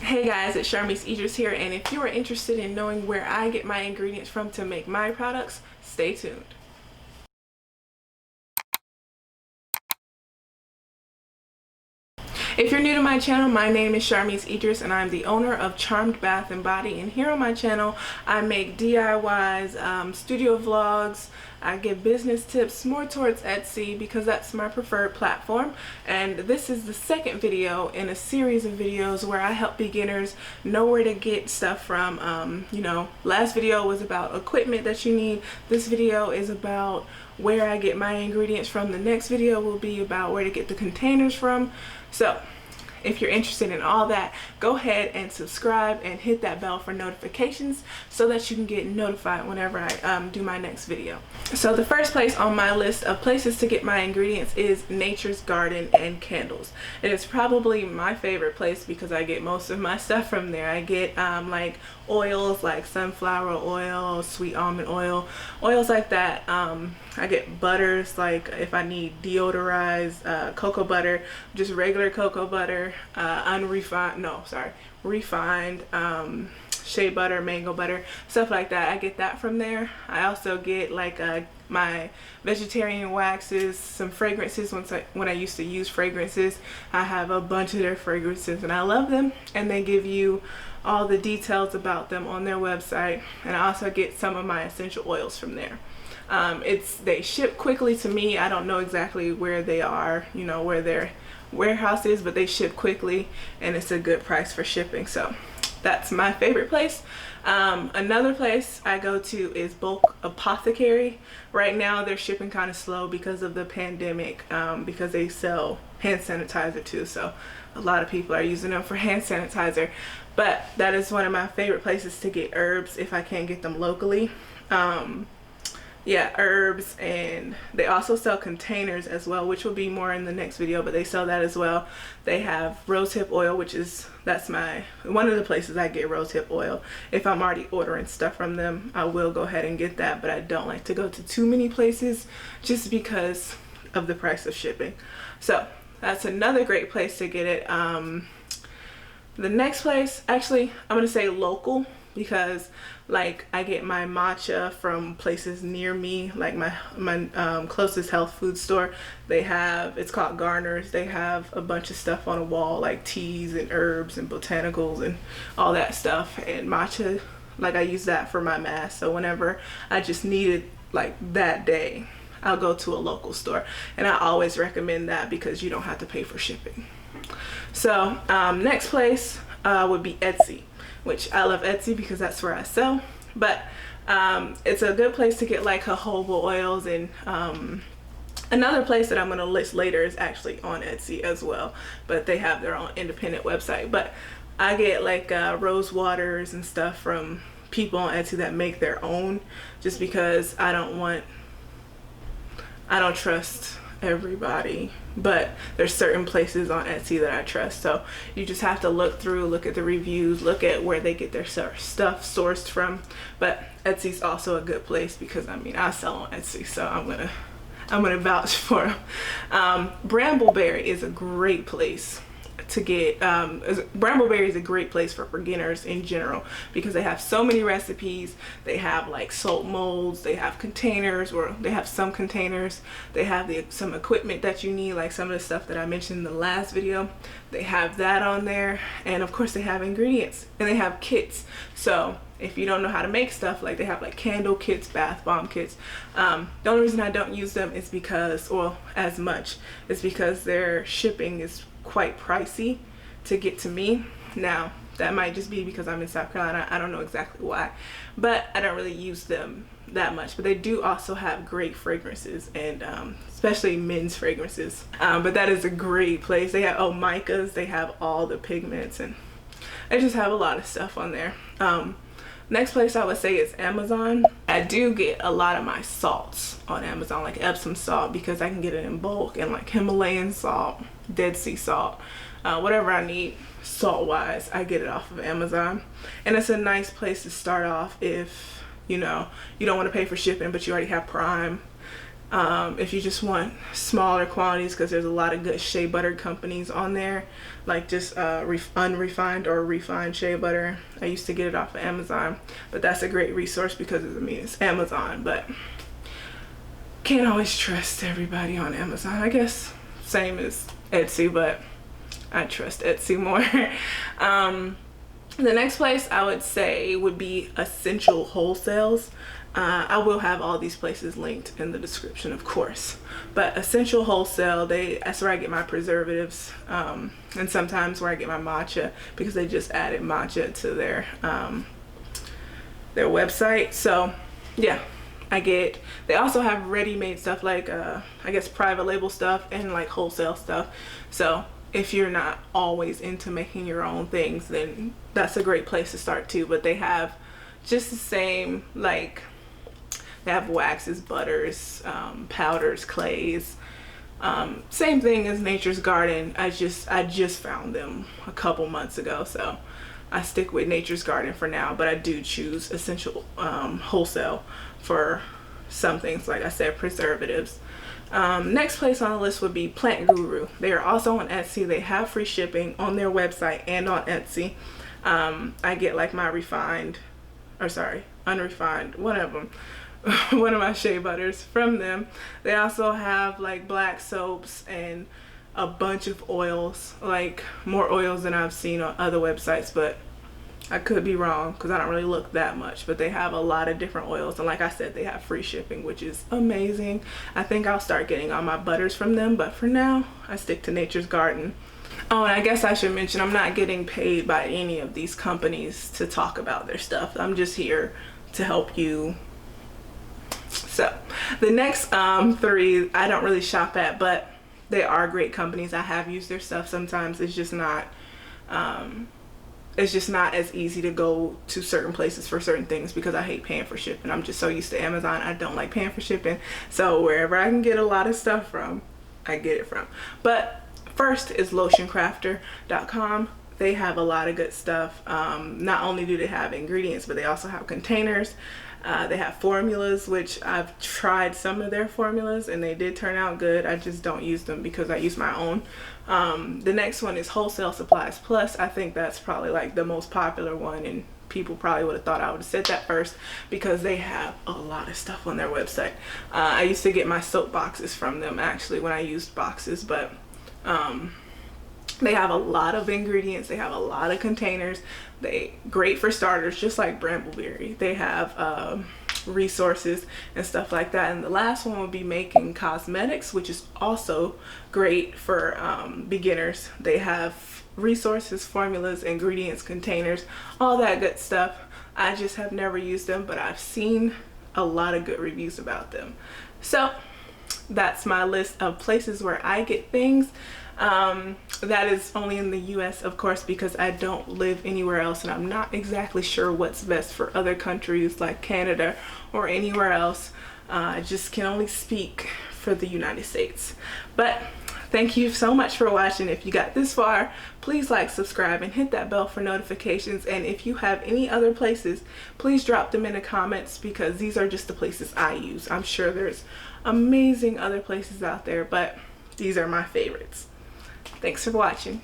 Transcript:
Hey guys, it's Sharmise Idris here, and if you are interested in knowing where I get my ingredients from to make my products, stay tuned. If you're new to my channel, my name is Sharmise Idris and I'm the owner of Charmed Bath & Body, and here on my channel I make DIYs, studio vlogs. I give business tips more towards Etsy because that's my preferred platform, and this is the second video in a series of videos where I help beginners know where to get stuff from. Last video was about equipment that you need. This video is about where I get my ingredients from. The next video will be about where to get the containers from. So if you're interested in all that, go ahead and subscribe and hit that bell for notifications so that you can get notified whenever I do my next video. So the first place on my list of places to get my ingredients is Nature's Garden and Candles. It is probably my favorite place because I get most of my stuff from there. I get like oils like sunflower oil, sweet almond oil, oils like that. I get butters, like if I need deodorized cocoa butter, just regular cocoa butter, refined shea butter, mango butter, stuff like that. I get that from there. I also get like my vegetarian waxes, some fragrances. When I used to use fragrances, I have a bunch of their fragrances and I love them, and they give you all the details about them on their website. And I also get some of my essential oils from there. They ship quickly to me. I don't know exactly where they are, where their warehouse is, but they ship quickly and it's a good price for shipping. So that's my favorite place. Another place I go to is Bulk Apothecary. Right now they're shipping kind of slow because of the pandemic, because they sell hand sanitizer too, so a lot of people are using them for hand sanitizer. But that is one of my favorite places to get herbs if I can't get them locally. Yeah, herbs, and they also sell containers as well, which will be more in the next video, but they sell that as well. They have rosehip oil, that's one of the places I get rosehip oil. If I'm already ordering stuff from them, I will go ahead and get that, but I don't like to go to too many places just because of the price of shipping. So that's another great place to get it. The next place, actually I'm gonna say local, because like I get my matcha from places near me, like my closest health food store. It's called Garner's. They have a bunch of stuff on a wall, like teas and herbs and botanicals and all that stuff. And matcha, like I use that for my mask, so whenever I just need it like that day, I'll go to a local store, and I always recommend that because you don't have to pay for shipping. So next place would be Etsy, which I love Etsy because that's where I sell. But it's a good place to get like jojoba oils, and another place that I'm going to list later is actually on Etsy as well, but they have their own independent website. But I get like rose waters and stuff from people on Etsy that make their own, just because I don't trust everybody, but there's certain places on Etsy that I trust. So you just have to look at the reviews, look at where they get their stuff sourced from. But Etsy's also a good place because I sell on Etsy, so I'm gonna vouch for them. Brambleberry is a great place to get. Brambleberry is a great place for beginners in general because they have so many recipes. They have like soap molds, they have containers, or they have some containers. They have some equipment that you need, like some of the stuff that I mentioned in the last video. They have that on there, and of course they have ingredients, and they have kits. So if you don't know how to make stuff, like they have like candle kits, bath bomb kits. The only reason I don't use them is because, as much, is because their shipping is quite pricey to get to me. Now that might just be because I'm in South Carolina. I don't know exactly why, but I don't really use them that much. But they do also have great fragrances, and especially men's fragrances. But that is a great place. They have micas, they have all the pigments, and they just have a lot of stuff on there. Next place I would say is Amazon. I do get a lot of my salts on Amazon, like Epsom salt, because I can get it in bulk, and like Himalayan salt, Dead Sea salt, whatever I need salt wise, I get it off of Amazon. And it's a nice place to start off if you don't want to pay for shipping but you already have Prime. If you just want smaller quantities, because there's a lot of good shea butter companies on there, like just unrefined or refined shea butter. I used to get it off of Amazon, but that's a great resource because it's Amazon, but can't always trust everybody on Amazon. I guess same as Etsy, but I trust Etsy more. The next place I would say would be Essential Wholesales. I will have all these places linked in the description, of course. But Essential Wholesale, that's where I get my preservatives, and sometimes where I get my matcha, because they just added matcha to their website. So yeah, they also have ready-made stuff, like I guess private label stuff and like wholesale stuff. So if you're not always into making your own things, then that's a great place to start too. But they have just the same, like they have waxes, butters, powders, clays, same thing as Nature's Garden. I just found them a couple months ago, so I stick with Nature's Garden for now, but I do choose Essential Wholesale for some things, like I said, preservatives. Next place on the list would be Plant Guru. They are also on Etsy. They have free shipping on their website and on Etsy. I get like my unrefined, one of them, one of my shea butters from them. They also have like black soaps and a bunch of oils, like more oils than I've seen on other websites, but I could be wrong because I don't really look that much. But they have a lot of different oils, and like I said, they have free shipping, which is amazing. I think I'll start getting all my butters from them, but for now I stick to Nature's Garden. Oh, and I guess I should mention, I'm not getting paid by any of these companies to talk about their stuff. I'm just here to help you. So the next three I don't really shop at, but they are great companies. I have used their stuff. Sometimes it's just not as easy to go to certain places for certain things because I hate paying for shipping. I'm just so used to Amazon. I don't like paying for shipping. So wherever I can get a lot of stuff from, I get it from. But first is lotioncrafter.com. They have a lot of good stuff. Not only do they have ingredients, but they also have containers. They have formulas, which I've tried some of their formulas and they did turn out good. I just don't use them because I use my own. The next one is Wholesale Supplies Plus. I think that's probably like the most popular one, and people probably would have thought I would have said that first because they have a lot of stuff on their website. I used to get my soap boxes from them actually when I used boxes, but they have a lot of ingredients. They have a lot of containers. They great for starters, just like Brambleberry. They have resources and stuff like that. And the last one would be making cosmetics, which is also great for beginners. They have resources, formulas, ingredients, containers, all that good stuff. I just have never used them, but I've seen a lot of good reviews about them. So that's my list of places where I get things. That is only in the US, of course, because I don't live anywhere else and I'm not exactly sure what's best for other countries like Canada or anywhere else. I just can only speak for the United States. But thank you so much for watching. If you got this far, please like, subscribe, and hit that bell for notifications. And if you have any other places, please drop them in the comments because these are just the places I use. I'm sure there's amazing other places out there, but these are my favorites. Thanks for watching.